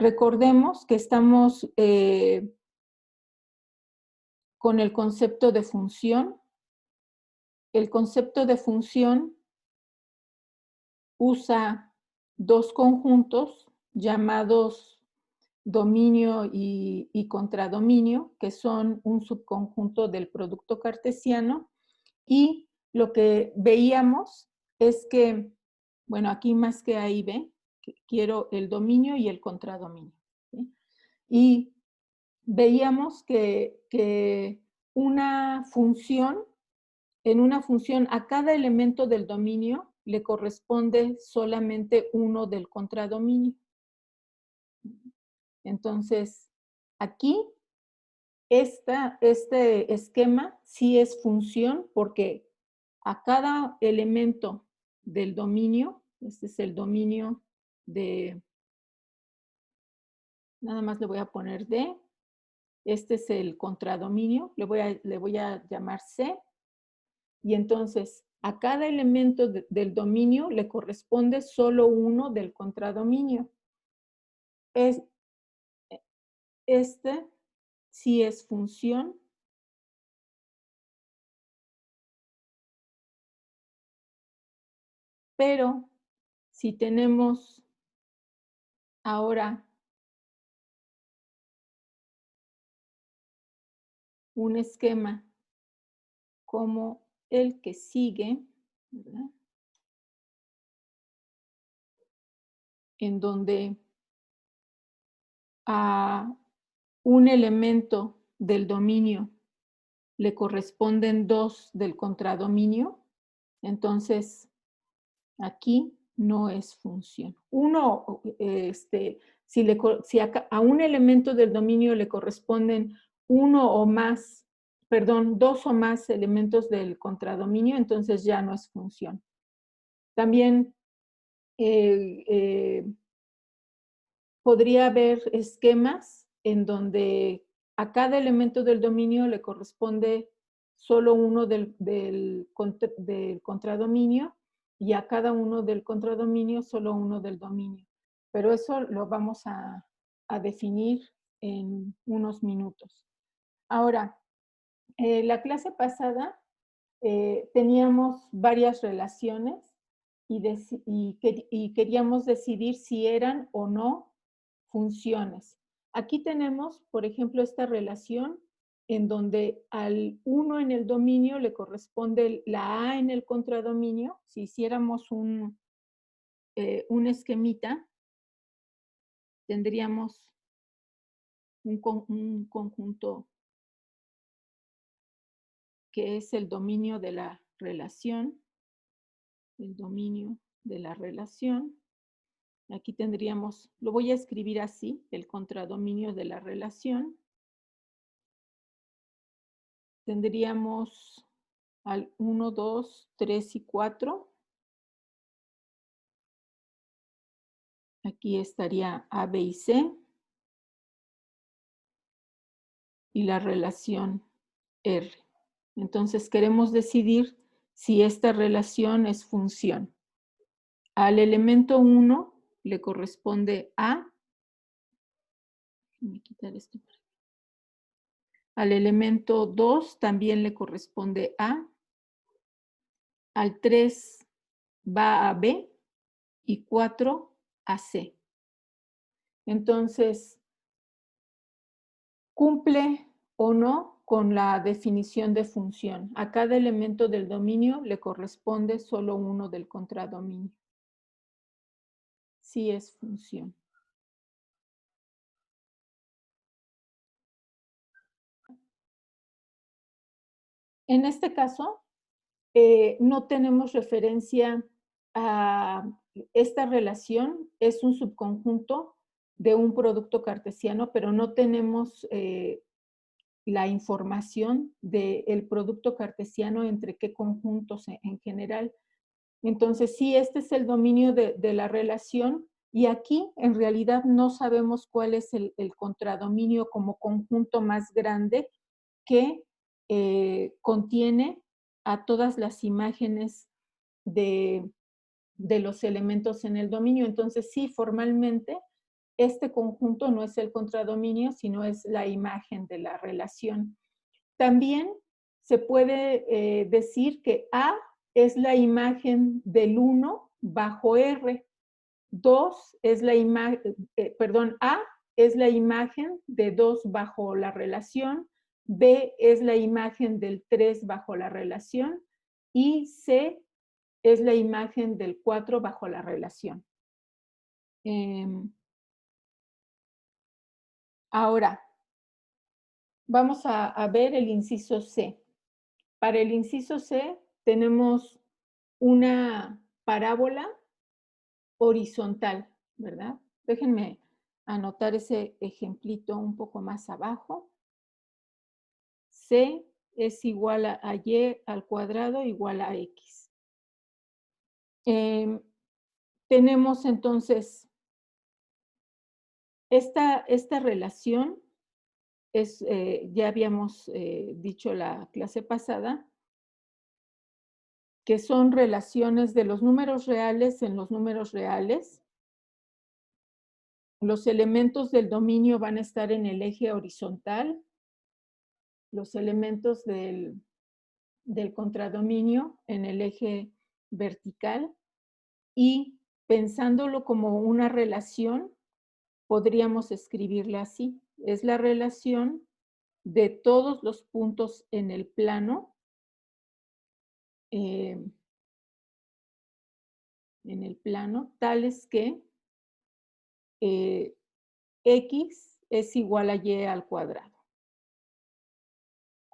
recordemos que estamos con el concepto de función. El concepto de función usa dos conjuntos llamados dominio y contradominio, que son un subconjunto del producto cartesiano, y lo que veíamos es que, bueno, aquí más que A y B, quiero el dominio y el contradominio, ¿sí? Y veíamos que una función, en una función, a cada elemento del dominio le corresponde solamente uno del contradominio. Entonces, aquí, este esquema sí es función porque a cada elemento del dominio, este es el dominio de, nada más le voy a poner D, este es el contradominio, le voy a llamar C, y entonces a cada elemento del dominio le corresponde solo uno del contradominio. Este sí es función. Pero si tenemos ahora un esquema como el que sigue, ¿verdad? En donde a un elemento del dominio le corresponden dos del contradominio, entonces aquí no es función. Si a un elemento del dominio le corresponden dos o más elementos del contradominio, entonces ya no es función. También podría haber esquemas en donde a cada elemento del dominio le corresponde solo uno del contradominio y a cada uno del contradominio solo uno del dominio. Pero eso lo vamos a definir en unos minutos. Ahora, la clase pasada teníamos varias relaciones y queríamos decidir si eran o no funciones. Aquí tenemos, por ejemplo, esta relación en donde al 1 en el dominio le corresponde la A en el contradominio. Si hiciéramos un esquemita, tendríamos un conjunto que es el dominio de la relación, el dominio de la relación. Aquí tendríamos, lo voy a escribir así, el contradominio de la relación. Tendríamos al 1, 2, 3 y 4. Aquí estaría A, B y C. Y la relación R. Entonces queremos decidir si esta relación es función. Al elemento 1 le corresponde A. Déjame quitar esto. Al elemento 2 también le corresponde A. Al 3 va a B y 4 a C. Entonces, ¿cumple o no con la definición de función? A cada elemento del dominio le corresponde solo uno del contradominio. Sí es función. En este caso, no tenemos referencia a esta relación, es un subconjunto de un producto cartesiano, pero no tenemos la información del producto cartesiano entre qué conjuntos en general. Entonces, sí, este es el dominio de la relación y aquí en realidad no sabemos cuál es el contradominio como conjunto más grande que contiene a todas las imágenes de los elementos en el dominio. Entonces, sí, formalmente este conjunto no es el contradominio, sino es la imagen de la relación. También se puede decir que A es la imagen del 1 bajo R. 2 es la imagen, A es la imagen de 2 bajo la relación, B es la imagen del 3 bajo la relación y C es la imagen del 4 bajo la relación. Ahora, vamos a ver el inciso C. Para el inciso C tenemos una parábola horizontal, ¿verdad? Déjenme anotar ese ejemplito un poco más abajo. C es igual a y al cuadrado igual a x. Tenemos entonces esta relación, ya habíamos dicho la clase pasada, que son relaciones de los números reales en los números reales. Los elementos del dominio van a estar en el eje horizontal. Los elementos del contradominio en el eje vertical. Y pensándolo como una relación, podríamos escribirla así. Es la relación de todos los puntos en el plano, tales que x es igual a y al cuadrado.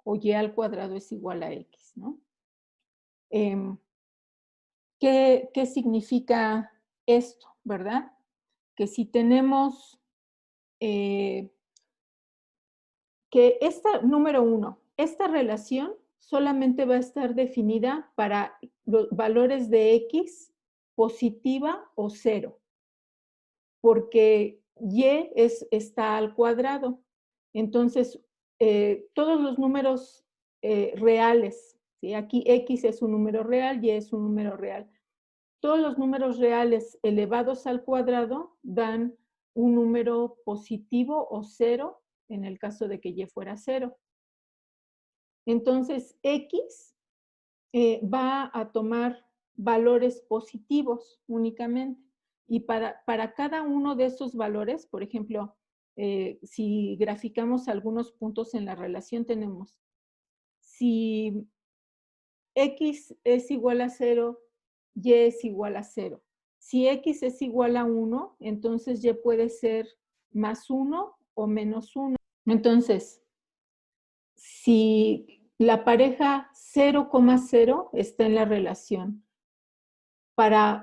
O y al cuadrado es igual a x, ¿no? ¿Qué significa esto, verdad? Que si tenemos que número 1, esta relación solamente va a estar definida para los valores de x positiva o 0, porque y está al cuadrado. Entonces, todos los números reales, ¿sí? Aquí x es un número real, y es un número real. Todos los números reales elevados al cuadrado dan un número positivo o 0, en el caso de que y fuera 0. Entonces, x va a tomar valores positivos únicamente. Y para cada uno de esos valores, por ejemplo, si graficamos algunos puntos en la relación, tenemos, si x es igual a 0, y es igual a 0. Si x es igual a 1, entonces y puede ser más 1 o menos 1. Entonces, si la pareja 0,0 está en la relación,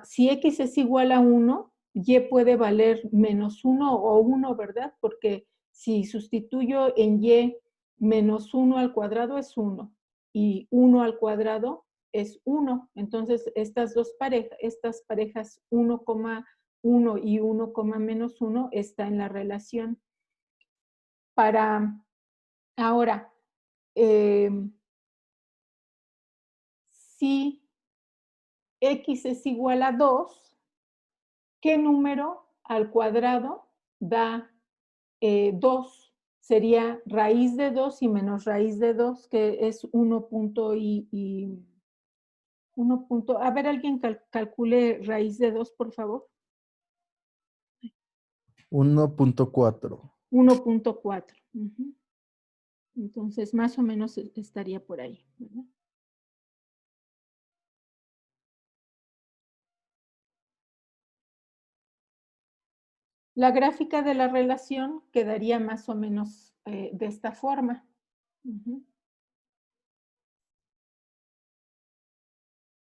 si x es igual a 1, y puede valer menos 1 o 1, ¿verdad? Porque si sustituyo en y menos 1 al cuadrado es 1 y 1 al cuadrado es 1. Entonces, estas parejas 1,1 y 1, menos 1 está en la relación. Ahora, si x es igual a 2, ¿qué número al cuadrado da 2? Sería raíz de 2 y menos raíz de 2, que es 1 punto y 1 punto. A ver, alguien calcule raíz de 2, por favor. 1.4. 1.4. Entonces, más o menos estaría por ahí, ¿verdad? La gráfica de la relación quedaría más o menos de esta forma.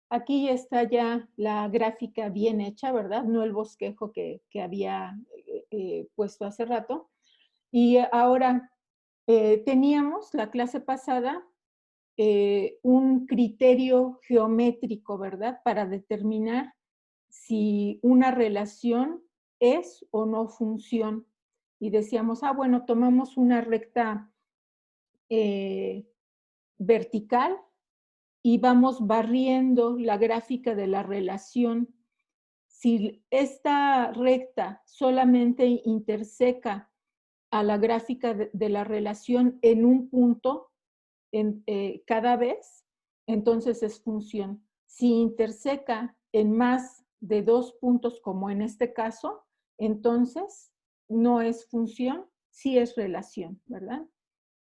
Aquí está ya la gráfica bien hecha, ¿verdad? No el bosquejo que había puesto hace rato. Y ahora, teníamos la clase pasada un criterio geométrico, ¿verdad? Para determinar si una relación es o no función. Y decíamos, bueno, tomamos una recta vertical y vamos barriendo la gráfica de la relación. Si esta recta solamente interseca a la gráfica de la relación en un punto cada vez, entonces es función. Si interseca en más de 2 puntos, como en este caso, entonces no es función, sí es relación, ¿verdad?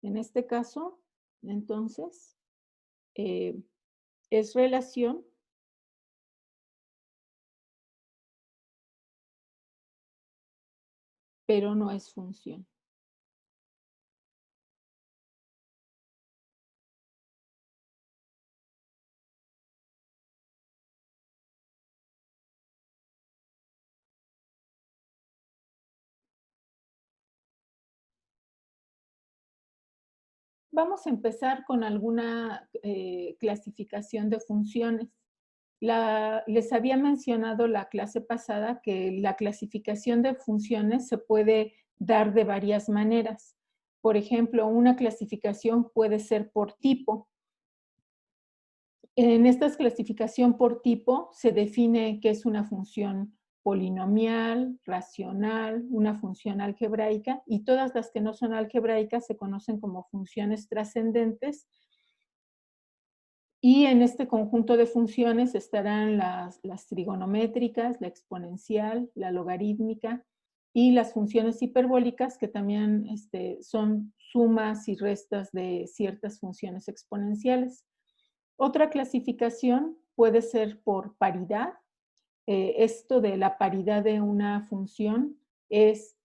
En este caso, entonces, es relación, pero no es función. Vamos a empezar con alguna clasificación de funciones. Les había mencionado la clase pasada que la clasificación de funciones se puede dar de varias maneras. Por ejemplo, una clasificación puede ser por tipo. En esta clasificación por tipo se define qué es una función polinomial, racional, una función algebraica, y todas las que no son algebraicas se conocen como funciones trascendentes. Y en este conjunto de funciones estarán las trigonométricas, la exponencial, la logarítmica y las funciones hiperbólicas, que también son sumas y restas de ciertas funciones exponenciales. Otra clasificación puede ser por paridad. Esto de la paridad de una función es,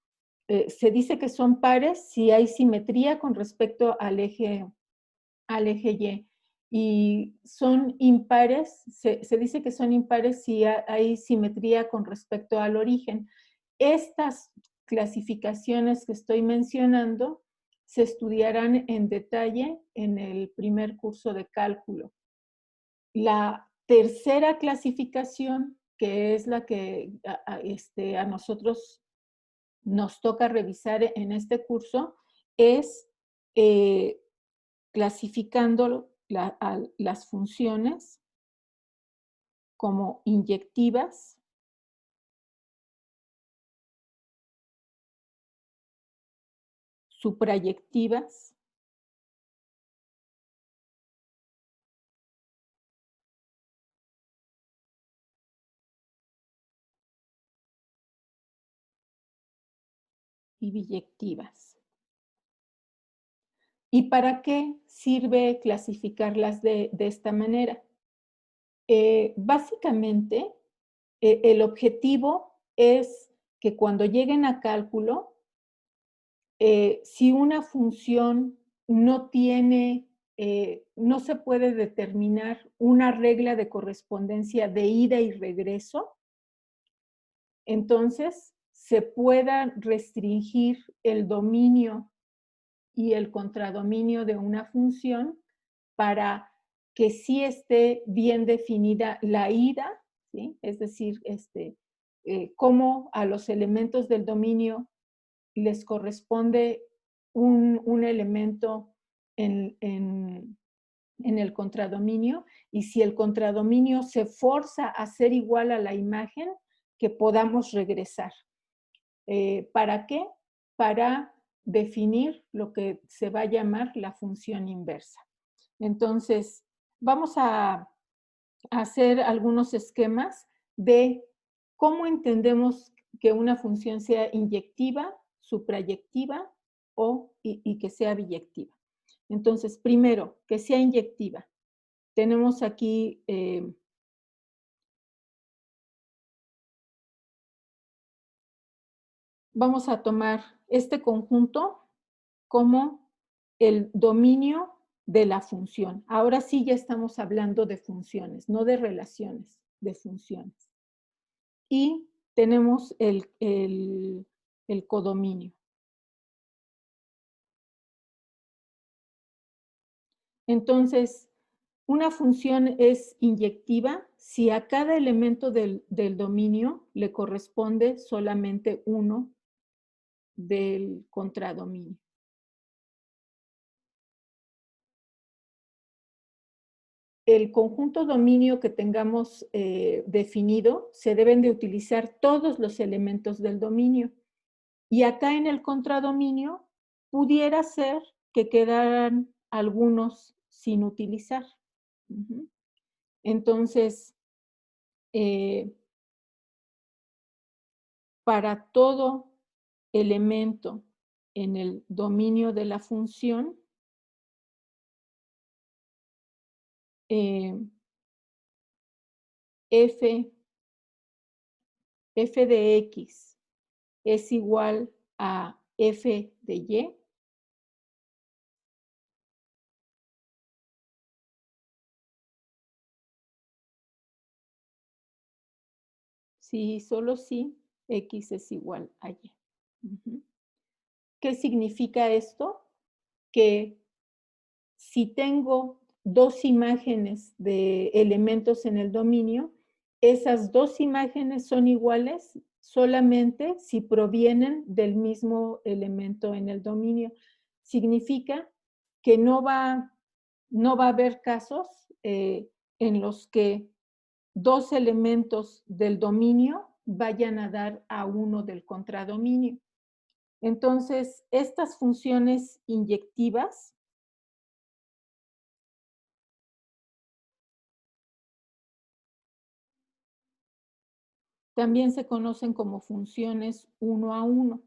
se dice que son pares si hay simetría con respecto al eje Y. Y son impares, se dice que son impares si hay simetría con respecto al origen. Estas clasificaciones que estoy mencionando se estudiarán en detalle en el primer curso de cálculo. La tercera clasificación, que es la que a nosotros nos toca revisar en este curso, es clasificando las funciones como inyectivas, suprayectivas y biyectivas. ¿Y para qué sirve clasificarlas de esta manera? Básicamente, el objetivo es que cuando lleguen a cálculo, si una función no tiene, no se puede determinar una regla de correspondencia de ida y regreso, entonces se pueda restringir el dominio y el contradominio de una función para que sí esté bien definida la ida, ¿sí? Es decir, cómo a los elementos del dominio les corresponde un elemento en el contradominio, y si el contradominio se forza a ser igual a la imagen, que podamos regresar. ¿Para qué? Para definir lo que se va a llamar la función inversa. Entonces, vamos a hacer algunos esquemas de cómo entendemos que una función sea inyectiva, suprayectiva y que sea biyectiva. Entonces, primero, que sea inyectiva. Tenemos aquí vamos a tomar este conjunto como el dominio de la función. Ahora sí ya estamos hablando de funciones, no de relaciones, de funciones. Y tenemos el codominio. Entonces, una función es inyectiva si a cada elemento del dominio le corresponde solamente uno del contradominio. el conjunto dominio que tengamos definido, se deben de utilizar todos los elementos del dominio. Y acá en el contradominio, pudiera ser que quedaran algunos sin utilizar. Ujú. Entonces, para todo elemento en el dominio de la función, f de x es igual a f de y, si solo si x es igual a y. Ujú. ¿Qué significa esto? Que si tengo dos imágenes de elementos en el dominio, esas dos imágenes son iguales solamente si provienen del mismo elemento en el dominio. Significa que no va a haber casos en los que dos elementos del dominio vayan a dar a uno del contradominio. Entonces, estas funciones inyectivas también se conocen como funciones uno a uno.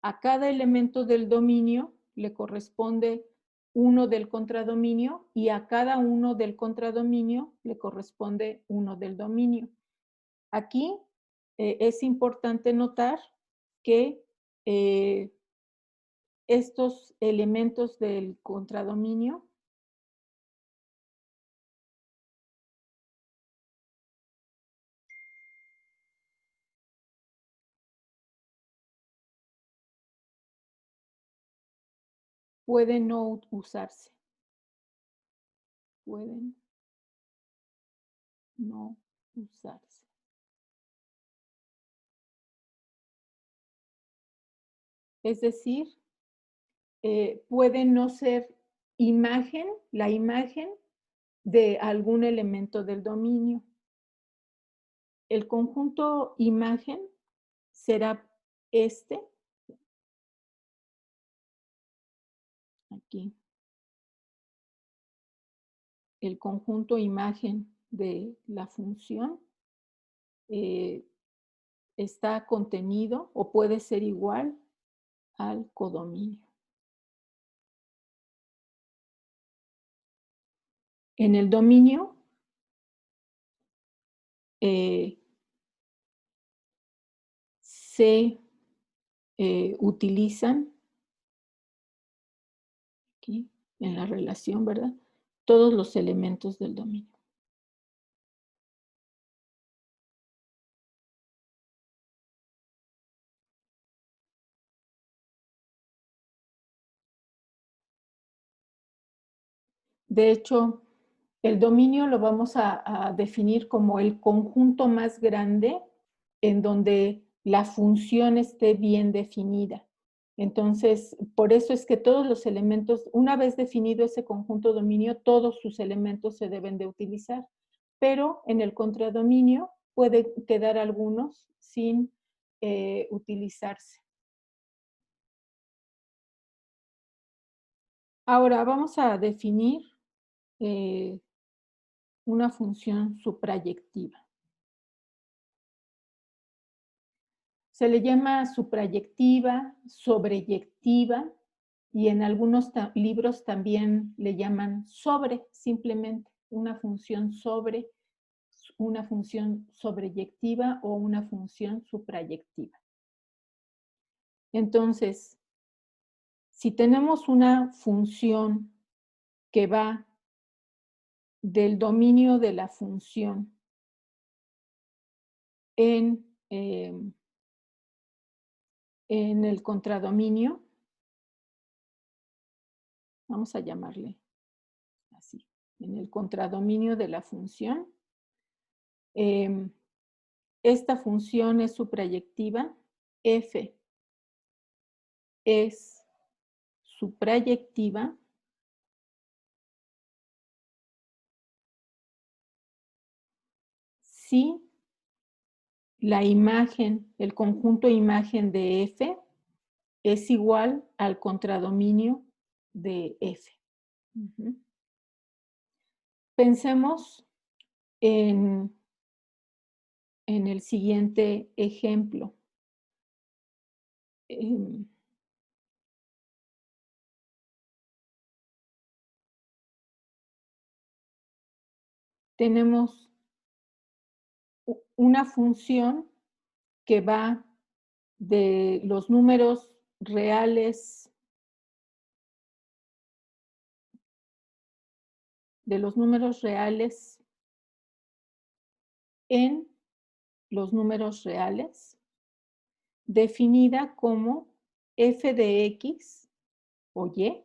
A cada elemento del dominio le corresponde uno del contradominio y a cada uno del contradominio le corresponde uno del dominio. Aquí es importante notar que estos elementos del contradominio pueden no usarse. Pueden no usarse. Es decir, puede no ser la imagen de algún elemento del dominio. El conjunto imagen será este, aquí. El conjunto imagen de la función está contenido o puede ser igual al codominio. En el dominio se utilizan, aquí en la relación, ¿verdad? Todos los elementos del dominio. De hecho, el dominio lo vamos a definir como el conjunto más grande en donde la función esté bien definida. Entonces, por eso es que todos los elementos, una vez definido ese conjunto dominio, todos sus elementos se deben de utilizar. Pero en el contradominio puede quedar algunos sin utilizarse. Ahora vamos a definir una función suprayectiva. Se le llama suprayectiva, sobreyectiva, y en algunos libros también le llaman sobre, simplemente una función sobreyectiva o una función suprayectiva. Entonces, si tenemos una función que va del dominio de la función en el contradominio, vamos a llamarle así, en el contradominio de la función, esta función es suprayectiva, f es suprayectiva si la imagen, el conjunto imagen de F es igual al contradominio de F. Ujú. Pensemos en el siguiente ejemplo. Em, tenemos una función que va de los números reales, en los números reales, definida como f de x o y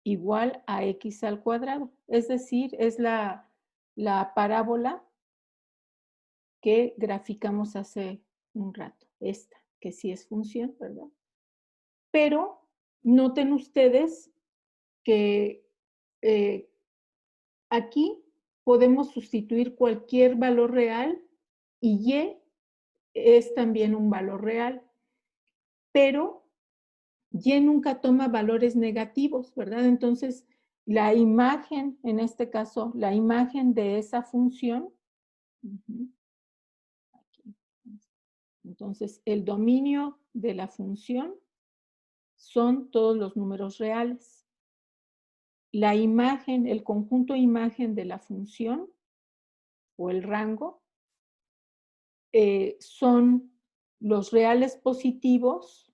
igual a x al cuadrado. Es decir, es la parábola que graficamos hace un rato, esta, que sí es función, ¿verdad? Pero noten ustedes que aquí podemos sustituir cualquier valor real y y es también un valor real, pero y nunca toma valores negativos, ¿verdad? Entonces, la imagen, en este caso, la imagen de esa función, aquí, entonces, el dominio de la función son todos los números reales. La imagen, el conjunto imagen de la función o el rango son los reales positivos,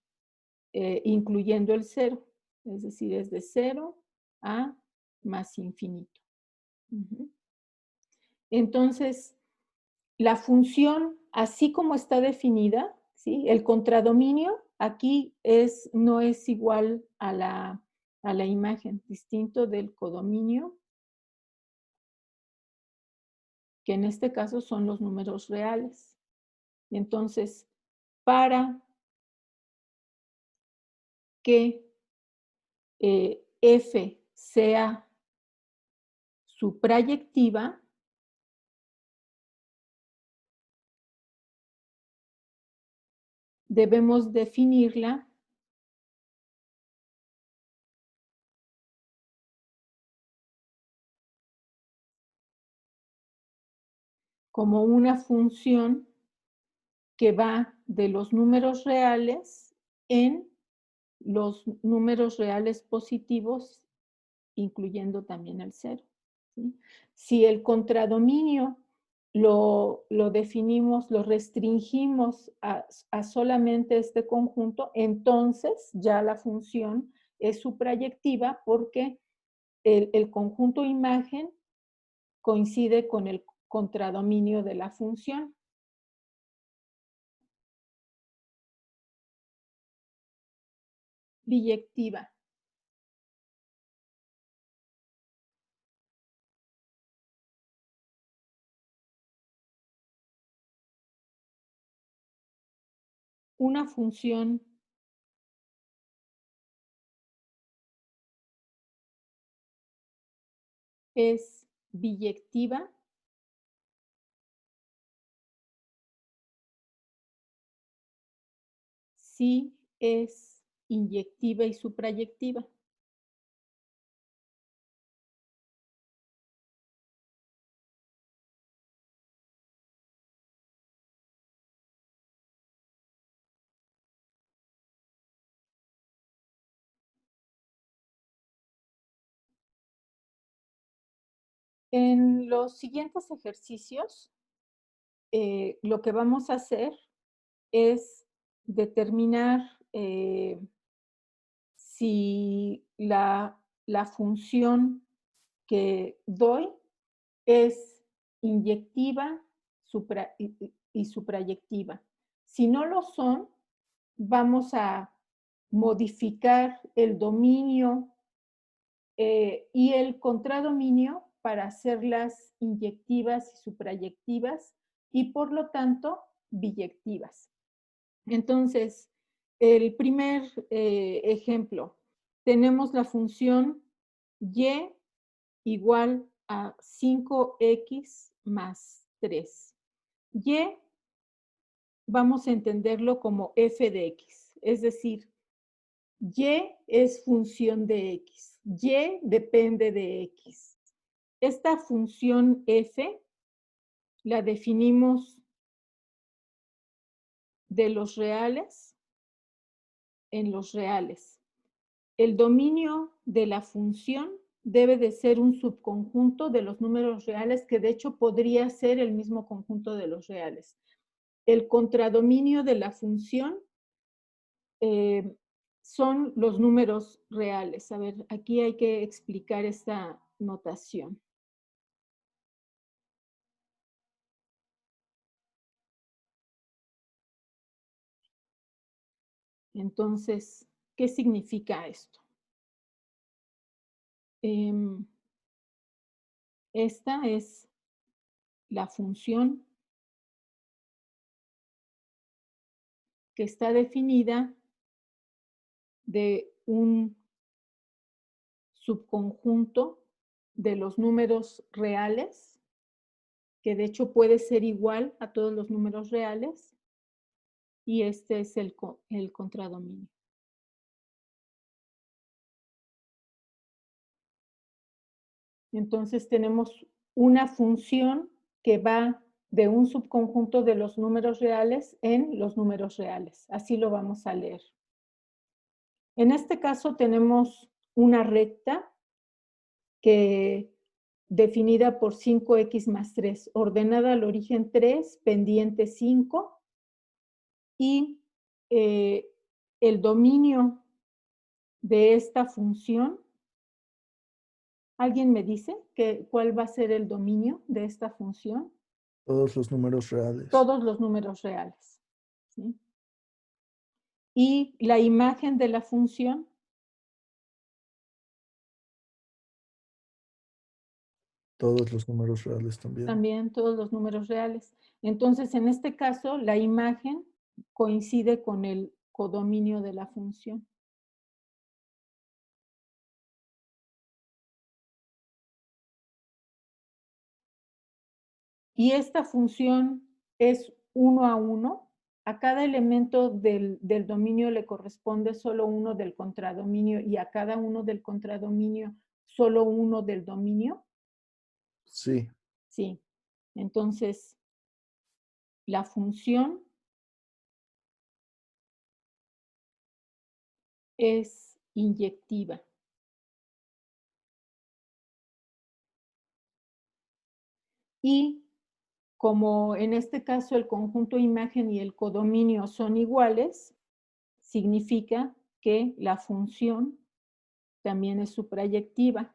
incluyendo el cero. Es decir, es de 0 a más infinito. Entonces, la función, así como está definida, ¿sí? El contradominio aquí no es igual a la imagen, distinto del codominio, que en este caso son los números reales. Entonces, para que F sea suprayectiva, debemos definirla como una función que va de los números reales en los números reales positivos, incluyendo también el cero, ¿sí? Si el contradominio lo definimos, lo restringimos a solamente este conjunto, entonces ya la función es suprayectiva porque el conjunto imagen coincide con el contradominio de la función. Biyectiva. Una función es biyectiva si es inyectiva y suprayectiva. En los siguientes ejercicios, lo que vamos a hacer es determinar si la función que doy es inyectiva y suprayectiva. Si no lo son, vamos a modificar el dominio y el contradominio para hacerlas inyectivas y suprayectivas y por lo tanto biyectivas. Entonces, el primer ejemplo, tenemos la función y igual a 5x más 3. Y vamos a entenderlo como f de x, es decir, y es función de x, y depende de x. Esta función f la definimos de los reales en los reales. El dominio de la función debe de ser un subconjunto de los números reales, que de hecho podría ser el mismo conjunto de los reales. El contradominio de la función son los números reales. A ver, aquí hay que explicar esta notación. Entonces, ¿qué significa esto? Esta es la función que está definida de un subconjunto de los números reales, que de hecho puede ser igual a todos los números reales, y este es el contradominio. Entonces tenemos una función que va de un subconjunto de los números reales en los números reales. Así lo vamos a leer. En este caso tenemos una recta que definida por 5x más 3, ordenada al origen 3, pendiente 5, y el dominio de esta función, ¿alguien me dice cuál va a ser el dominio de esta función? Todos los números reales. Todos los números reales. ¿Sí? Y la imagen de la función, Todos los números reales también. también todos los números reales. Entonces, en este caso, la imagen coincide con el codominio de la función. Y esta función es 1 a 1. A cada elemento del dominio le corresponde solo uno del contradominio, y a cada uno del contradominio solo uno del dominio. Sí. Sí. Entonces, la función es inyectiva. Y como en este caso el conjunto imagen y el codominio son iguales, significa que la función también es suprayectiva.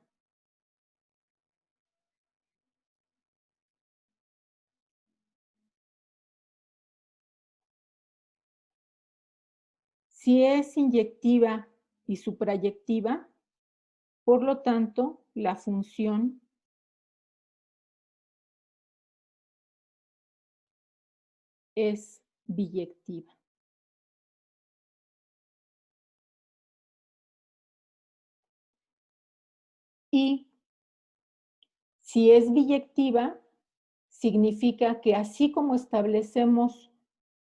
Si es inyectiva y suprayectiva, por lo tanto, la función es biyectiva. Y si es biyectiva, significa que así como establecemos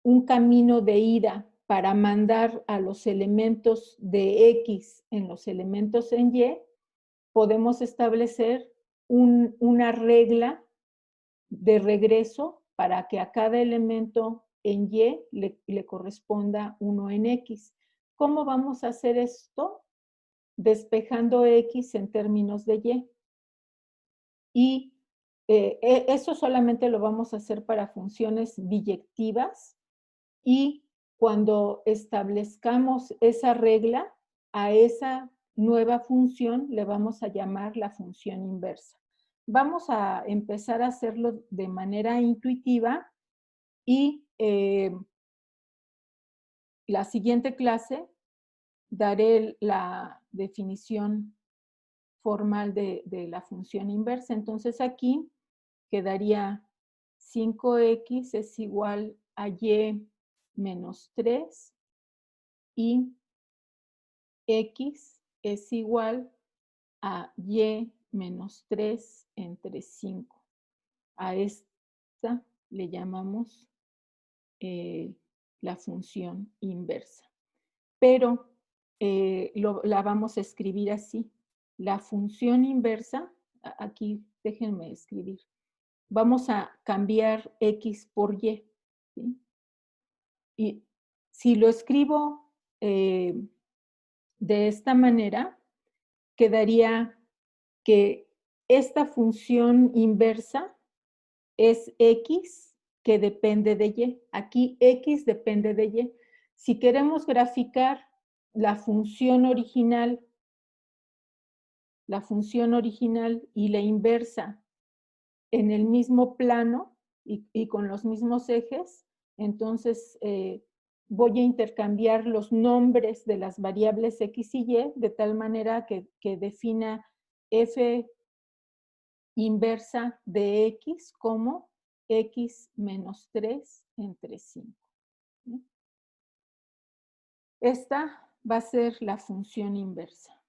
un camino de ida para mandar a los elementos de X en los elementos en Y, podemos establecer una regla de regreso para que a cada elemento en Y le corresponda uno en X. ¿Cómo vamos a hacer esto? Despejando X en términos de Y. Y eso solamente lo vamos a hacer para funciones biyectivas, y cuando establezcamos esa regla, a esa nueva función le vamos a llamar la función inversa. Vamos a empezar a hacerlo de manera intuitiva, y la siguiente clase daré la definición formal de la función inversa. Entonces aquí quedaría 5x es igual a y menos 3, y x es igual a y menos 3 entre 5. A esta le llamamos la función inversa. Pero la vamos a escribir así. La función inversa, aquí déjenme escribir. Vamos a cambiar X por Y. ¿Sí? Y si lo escribo de esta manera, quedaría que esta función inversa es X que depende de Y. Aquí X depende de Y. Si queremos graficar la función original y la inversa en el mismo plano y con los mismos ejes, entonces voy a intercambiar los nombres de las variables X y Y de tal manera que defina F inversa de X como X menos 3 entre 5. Esta va a ser la función inversa.